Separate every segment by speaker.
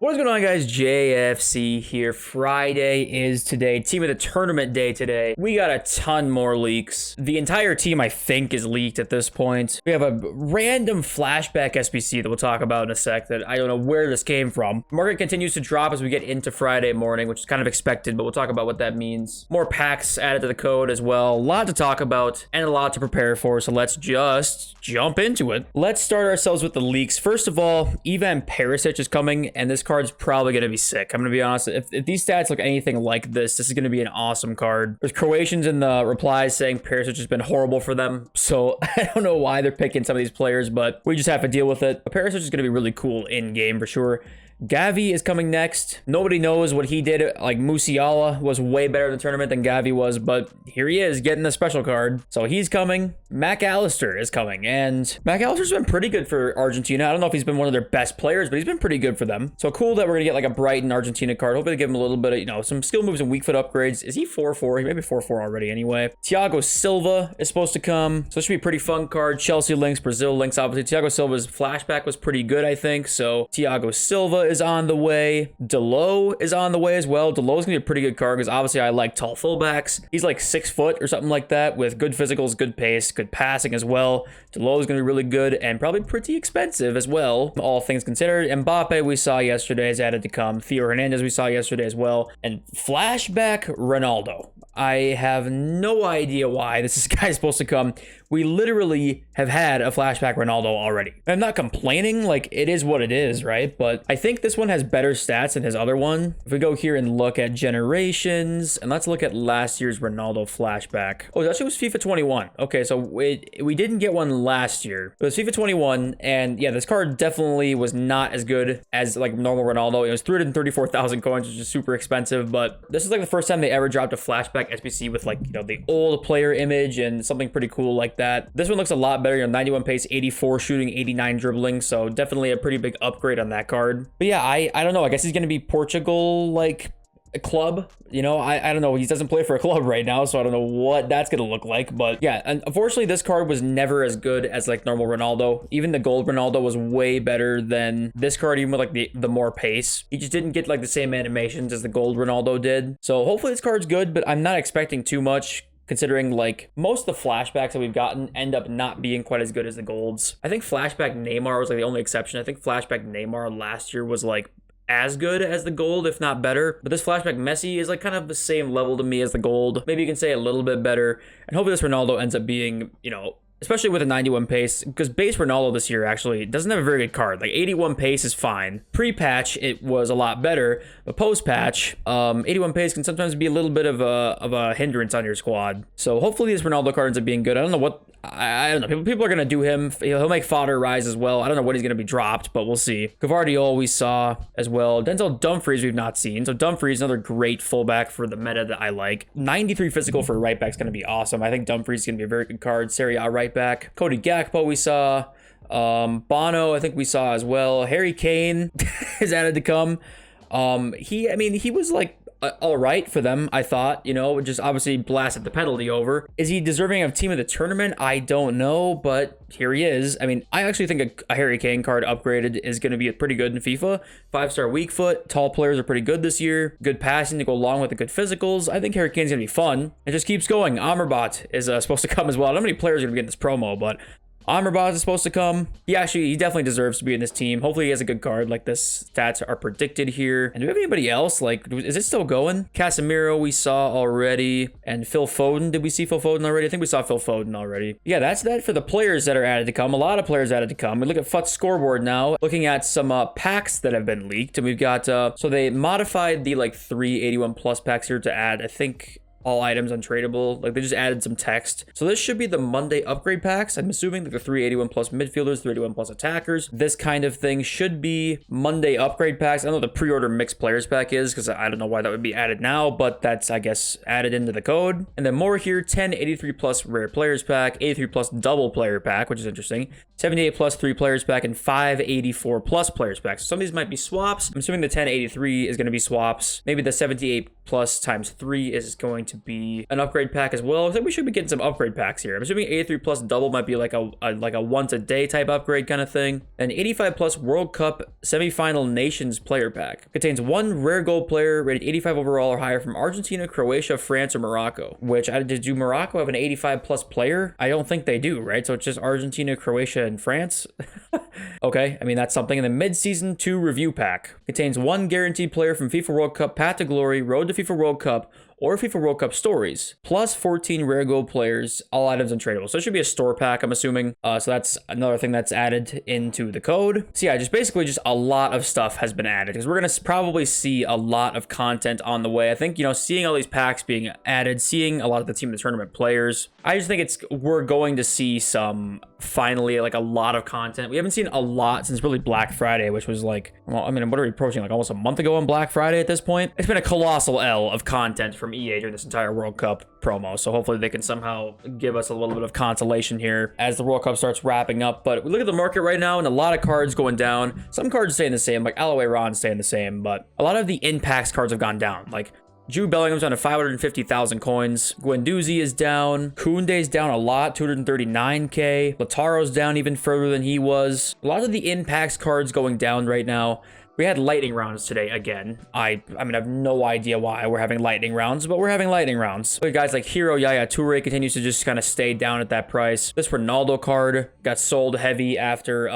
Speaker 1: What's going on, guys? JFC here. Friday is today. Team of the tournament day today. We got a ton more leaks. The entire team, I think, is leaked at this point. We have a random flashback SBC that we'll talk about in a sec that I don't know where this came from. Market continues to drop as we get into Friday morning, which is kind of expected, but we'll talk about what that means. More packs added to the code as well. A lot to talk about and a lot to prepare for, so let's just jump into it. Let's start ourselves with the leaks. First of all, Ivan Perisic is coming, and this card's probably going to be sick. I'm going to be honest. If these stats look anything like this is going to be an awesome card. There's Croatians in the replies saying Perisic has been horrible for them. So I don't know why they're picking some of these players, but we just have to deal with it. But Perisic is going to be really cool in game for sure. Gavi is coming next. Nobody knows what he did. Like, Musiala was way better in the tournament than Gavi was, but here he is getting the special card. So he's coming. McAllister is coming, and McAllister's been pretty good for Argentina. I don't know if he's been one of their best players, but he's been pretty good for them. So cool that we're going to get like a Brighton Argentina card. Hopefully they give him a little bit of, some skill moves and weak foot upgrades. Is he 4-4? He may be 4-4 already anyway. Thiago Silva is supposed to come. So this should be a pretty fun card. Chelsea links, Brazil links, obviously. Thiago Silva's flashback was pretty good, I think. So Thiago Silva is on the way. Delo is on the way as well. Delo's gonna be a pretty good card because obviously I like tall fullbacks. He's like 6 foot or something like that with good physicals, good pace, good passing as well. Delo is gonna be really good and probably pretty expensive as well, all things considered. Mbappe we saw yesterday is added to come. Theo Hernandez we saw yesterday as well. And flashback Ronaldo. I have no idea why this guy is supposed to come. We literally have had a flashback Ronaldo already. I'm not complaining, like, it is what it is, right? But I think this one has better stats than his other one. If we go here and look at generations, and let's look at last year's Ronaldo flashback. Oh, it actually was FIFA 21. Okay, so we didn't get one last year. It was FIFA 21, and yeah, this card definitely was not as good as like normal Ronaldo. It was 334,000 coins, which is super expensive, but this is like the first time they ever dropped a flashback SBC with like, the old player image and something pretty cool like that. This one looks a lot better. 91 pace, 84 shooting, 89 dribbling. So definitely a pretty big upgrade on that card. But yeah, I don't know. I guess he's going to be Portugal, like, a club. I don't know. He doesn't play for a club right now, so I don't know what that's going to look like. But yeah, and unfortunately, this card was never as good as like normal Ronaldo. Even the gold Ronaldo was way better than this card, even with like the more pace. He just didn't get like the same animations as the gold Ronaldo did. So hopefully this card's good, but I'm not expecting too much, considering like most of the flashbacks that we've gotten end up not being quite as good as the golds. I think flashback Neymar was like the only exception. I think flashback Neymar last year was like as good as the gold, if not better. But this flashback Messi is like kind of the same level to me as the gold. Maybe you can say a little bit better. And hopefully this Ronaldo ends up being, especially with a 91 pace, because base Ronaldo this year actually doesn't have a very good card. Like 81 pace is fine. Pre-patch, it was a lot better, but post-patch, 81 pace can sometimes be a little bit of a hindrance on your squad. So hopefully this Ronaldo card ends up being good. I don't know what, I don't know. People are going to do him. He'll make Fodder rise as well. I don't know what he's going to be dropped, but we'll see. Gavardiol we saw as well. Denzel Dumfries we've not seen. So Dumfries, another great fullback for the meta that I like. 93 physical for a right back is going to be awesome. I think Dumfries is going to be a very good card. Serie A right back. Cody Gakpo we saw. Bono I think we saw as well. Harry Kane is added to come. He was like all right for them, I thought, just obviously blasted the penalty over. Is he deserving of team of the tournament? I don't know, but here he is. I actually think a Harry Kane card upgraded is going to be pretty good in FIFA. 5-star weak foot. Tall players are pretty good this year. Good passing to go along with the good physicals. I think Harry Kane's going to be fun. It just keeps going. Amrabat is supposed to come as well. I don't know how many players are going to be in this promo, but Amrabat is supposed to come. He definitely deserves to be in this team. Hopefully he has a good card like this. Stats are predicted here. And do we have anybody else? Like, is it still going? Casemiro we saw already. And Phil Foden. Did we see Phil Foden already? I think we saw Phil Foden already. Yeah, that's that for the players that are added to come. A lot of players added to come. We look at FUT's scoreboard now. Looking at some packs that have been leaked. And we've got, so they modified the like 381 plus packs here to add, I think, all items untradeable. Like, they just added some text. So this should be the Monday upgrade packs. I'm assuming like the 381 plus midfielders, 381 plus attackers. This kind of thing should be Monday upgrade packs. I don't know what the pre-order mixed players pack is because I don't know why that would be added now, but that's, I guess, added into the code. And then more here, 10 83 plus rare players pack, 83 plus double player pack, which is interesting, 78 plus 3 players pack, and 584 plus players pack. So some of these might be swaps. I'm assuming the 1083 is going to be swaps. Maybe the 78 plus times 3 is going to be an upgrade pack as well. I think we should be getting some upgrade packs here. I'm assuming 83 plus double might be like a once a day type upgrade kind of thing. An 85 plus World Cup semifinal nations player pack contains 1 rare gold player rated 85 overall or higher from Argentina, Croatia, France, or Morocco. Which, do Morocco have an 85 plus player? I don't think they do, right? So it's just Argentina, Croatia, and France. Okay, I mean, that's something. In the mid-season 2 review pack contains 1 guaranteed player from FIFA World Cup, Path to Glory, Road to FIFA World Cup, or FIFA World Cup stories, plus 14 rare gold players, all items untradeable. So it should be a store pack, I'm assuming. So that's another thing that's added into the code. So yeah, just basically just a lot of stuff has been added because we're going to probably see a lot of content on the way. I think, seeing all these packs being added, seeing a lot of the team of the tournament players, I just think we're going to see finally like a lot of content. We haven't seen a lot since really Black Friday, which was like, well, I mean, what are we approaching? Like almost a month ago on Black Friday at this point? It's been a colossal L of content from EA during this entire World Cup promo. So hopefully they can somehow give us a little bit of consolation here as the World Cup starts wrapping up. But we look at the market right now and a lot of cards going down. Some cards staying the same, like Aloe Ron staying the same, but a lot of the impacts cards have gone down. Like Jude Bellingham's down to 550,000 coins. Guendouzi is down. Koundé's down a lot, 239k. Lautaro's down even further than he was. A lot of the impacts cards going down right now. We had lightning rounds today again. I mean, I have no idea why we're having lightning rounds, but we're having lightning rounds. But guys like Hero Yaya Toure continues to just kind of stay down at that price. This Ronaldo card got sold heavy after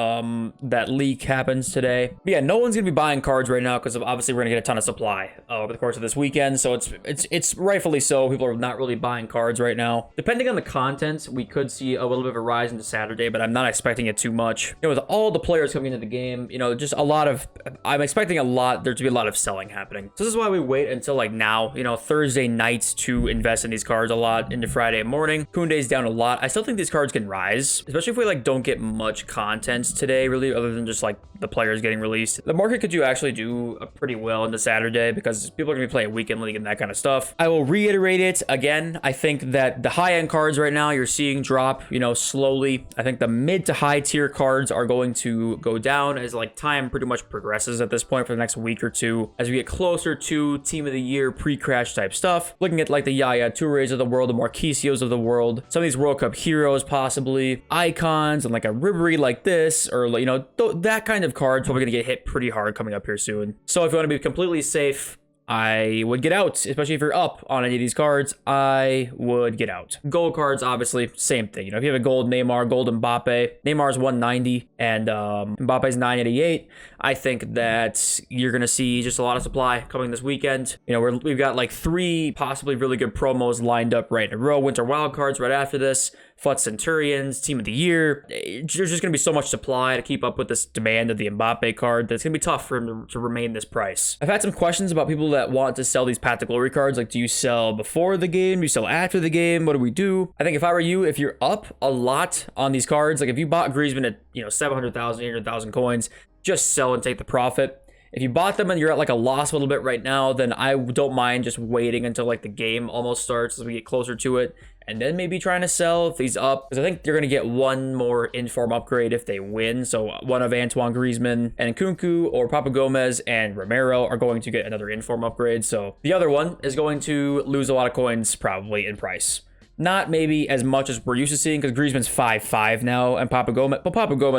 Speaker 1: that leak happens today. But yeah, no one's gonna be buying cards right now because obviously we're gonna get a ton of supply over the course of this weekend. So it's rightfully so. People are not really buying cards right now. Depending on the content, we could see a little bit of a rise into Saturday, but I'm not expecting it too much. With all the players coming into the game, just a lot of. I'm expecting there to be a lot of selling happening. So this is why we wait until like now, Thursday nights to invest in these cards a lot into Friday morning. Koundé's down a lot. I still think these cards can rise, especially if we don't get much content today, really, other than just like the players getting released. The market could actually do pretty well into Saturday because people are gonna be playing weekend league and that kind of stuff. I will reiterate it again. I think that the high-end cards right now you're seeing drop, slowly. I think the mid to high tier cards are going to go down as time pretty much progresses at this point for the next week or two as we get closer to team of the year pre-crash type stuff. Looking at the Yaya Toures of the world, the Marquisios of the world, some of these World Cup heroes possibly, icons, and a Ribery like this, or that kind of card's probably gonna get hit pretty hard coming up here soon. So if you want to be completely safe, I would get out, especially if you're up on any of these cards. I would get out. Gold cards, obviously, same thing. If you have a gold Neymar, gold Mbappe, Neymar's 190 and Mbappe's 988. I think that you're going to see just a lot of supply coming this weekend. We've got 3 possibly really good promos lined up right in a row. Winter Wild cards right after this. FUT Centurions, Team of the Year. There's just going to be so much supply to keep up with this demand of the Mbappe card that it's going to be tough for him to remain this price. I've had some questions about people that want to sell these Path to Glory cards. Do you sell before the game? Do you sell after the game? What do we do? I think if I were you, if you're up a lot on these cards, if you bought Griezmann at 700,000, 800,000 coins, just sell and take the profit. If you bought them and you're at a loss a little bit right now, then I don't mind just waiting until the game almost starts as we get closer to it, and then maybe trying to sell if he's up, because I think you're going to get one more inform upgrade if they win. So one of Antoine Griezmann and Nkunku or Papa Gomez and Romero are going to get another inform upgrade. So the other one is going to lose a lot of coins probably in price. Not maybe as much as we're used to seeing because Griezmann's 5.5 now and Papa Gomez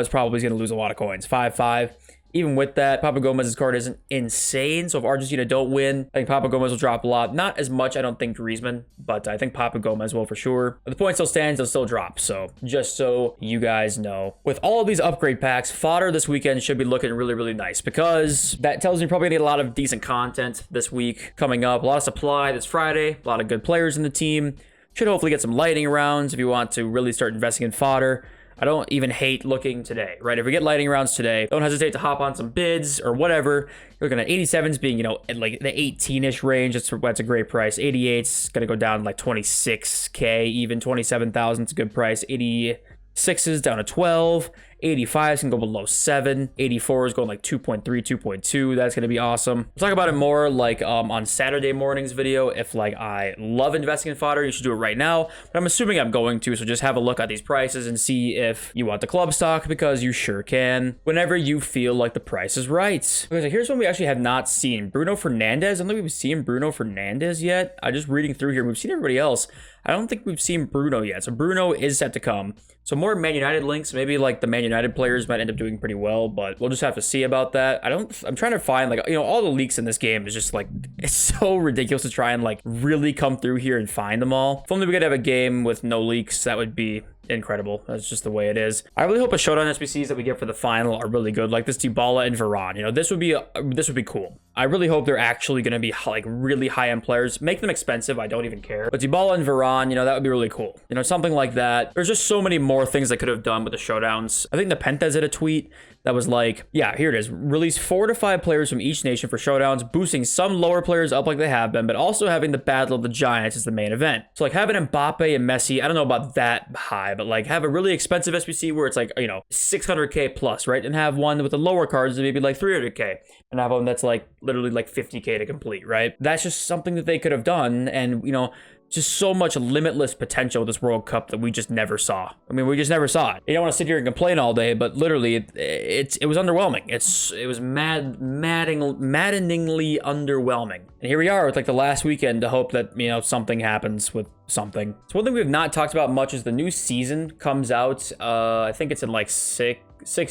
Speaker 1: probably is going to lose a lot of coins. 5.5. Even with that, Papa Gomez's card isn't insane. So if Argentina don't win, I think Papa Gomez will drop a lot. Not as much, I don't think, Griezmann, but I think Papa Gomez will for sure. But the point still stands, they'll still drop. So just so you guys know. With all of these upgrade packs, Fodder this weekend should be looking really, really nice because that tells me you're probably gonna get a lot of decent content this week coming up. A lot of supply this Friday, a lot of good players in the team. Should hopefully get some lightning rounds if you want to really start investing in Fodder. I don't even hate looking today, right? If we get lightning rounds today, don't hesitate to hop on some bids or whatever. You're looking at 87s being, at the 18-ish range. That's a great price. 88's going to go down 26K, even 27,000 is a good price. 86s down to 12. 85 can go below 7. 84 is going like 2.3, 2.2. That's going to be awesome. We'll talk about it more like on Saturday morning's video. If like I love investing in fodder, you should do it right now. But I'm assuming I'm going to, so just have a look at these prices and see if you want the club stock, because you sure can whenever you feel like the price is right. Okay, so here's one we actually have not seen. Bruno Fernandes. I don't think we've seen Bruno Fernandes yet. I'm just reading through here. We've seen everybody else. I don't think we've seen Bruno yet. So Bruno is set to come. So more Man United links. Maybe like the Man United players might end up doing pretty well, but we'll just have to see about that. I'm trying to find like, you know, all the leaks in this game is just like, it's so ridiculous to try and like really come through here and find them all. If only we could have a game with no leaks, that would be incredible. That's just the way it is. I really hope a showdown SBCs that we get for the final are really good, like this Dybala and Varane. You know, this would be cool. I really hope they're actually going to be like really high-end players. Make them expensive. I don't even care. But Dybala and Varane, you know, that would be really cool. You know, something like that. There's just so many more things they could have done with the showdowns. I think the Pentas did a tweet that was like, yeah, here it is. Release 4 to 5 players from each nation for showdowns, boosting some lower players up like they have been, but also having the Battle of the Giants as the main event. So like having Mbappe and Messi, I don't know about that high, but like have a really expensive SBC where it's like, you know, 600k plus, right? And have one with the lower cards that maybe like 300k, and have one that's like literally like 50k to complete, right? That's just something that they could have done. And, you know, just so much limitless potential with this World Cup that we just never saw. I mean, we just never saw it. You don't want to sit here and complain all day, but literally it was underwhelming. It was maddeningly underwhelming. And here we are with like the last weekend to hope that, you know, something happens with something. So one thing we have not talked about much is the new season comes out. I think it's in like 6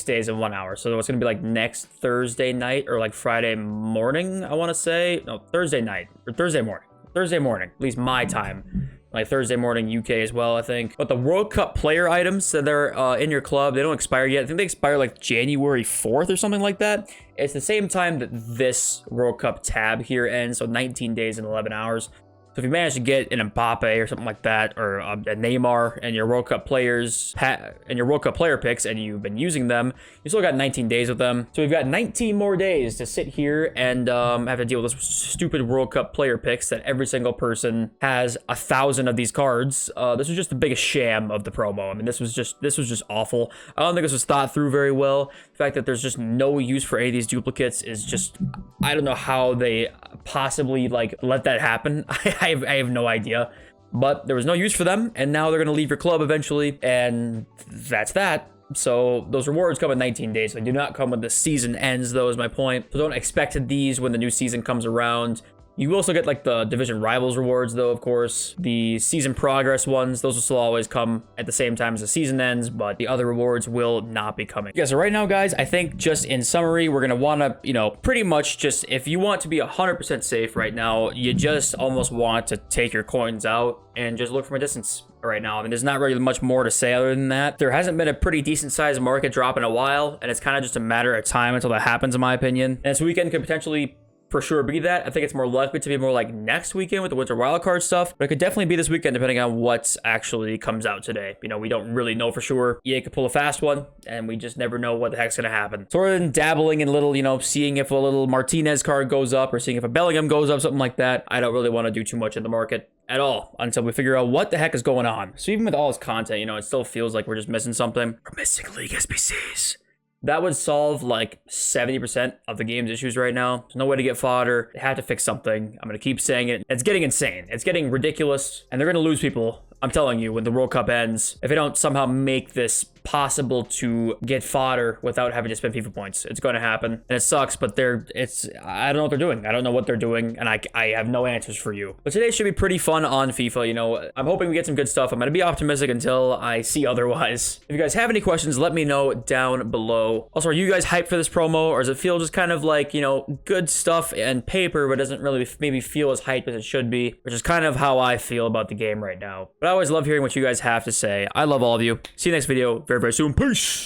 Speaker 1: days and 1 hour. So it's going to be like next Thursday night or like Friday morning, I want to say. No, Thursday night or Thursday morning. Thursday morning, at least my time. Like Thursday morning UK as well, I think. But the World Cup player items that are in your club, they don't expire yet. I think they expire like January 4th or something like that. It's the same time that this World Cup tab here ends, so 19 days and 11 hours. So if you manage to get an Mbappe or something like that, or a Neymar and your World Cup players and your World Cup player picks, and you've been using them, you still got 19 days with them. So we've got 19 more days to sit here and have to deal with this stupid World Cup player picks that every single person has 1,000 of these cards. This was just the biggest sham of the promo. I mean, this was just awful. I don't think this was thought through very well. The fact that there's just no use for any of these duplicates is just, I don't know how they possibly like let that happen. I have no idea, but there was no use for them, and now they're going to leave your club eventually, and that's that. So those rewards come in 19 days. They do not come when the season ends, though, is my point. So don't expect these when the new season comes around. You will also get like the division rivals rewards, though, of course. The season progress ones, those will still always come at the same time as the season ends, but the other rewards will not be coming. Yeah, so right now, guys, I think just in summary, we're going to want to, you know, pretty much just, if you want to be 100% safe right now, you just almost want to take your coins out and just look from a distance right now. I mean, there's not really much more to say other than that. There hasn't been a pretty decent sized market drop in a while, and it's kind of just a matter of time until that happens, in my opinion. And this weekend could potentially for sure be that. I think it's more likely to be more like next weekend with the winter wildcard stuff, but it could definitely be this weekend depending on what actually comes out today. You know, we don't really know for sure. EA could pull a fast one, and we just never know what the heck's gonna happen. So rather than dabbling in little, you know, seeing if a little Martinez card goes up or seeing if a Bellingham goes up, something like that, I don't really want to do too much in the market at all until we figure out what the heck is going on. So even with all this content, you know, it still feels like we're just missing something. We're missing League SBCs. That would solve like 70% of the game's issues right now. There's no way to get fodder. They have to fix something. I'm going to keep saying it. It's getting insane. It's getting ridiculous. And they're going to lose people, I'm telling you, when the World Cup ends, if they don't somehow make this possible to get fodder without having to spend FIFA points. It's going to happen, and it sucks, but I don't know what they're doing. I don't know what they're doing, and I have no answers for you. But today should be pretty fun on FIFA. You know, I'm hoping we get some good stuff. I'm going to be optimistic until I see otherwise. If you guys have any questions, let me know down below. Also, are you guys hyped for this promo, or does it feel just kind of like, you know, good stuff and paper, but doesn't really maybe feel as hyped as it should be, which is kind of how I feel about the game right now. But I always love hearing what you guys have to say. I love all of you. See you next video very, very soon. Peace!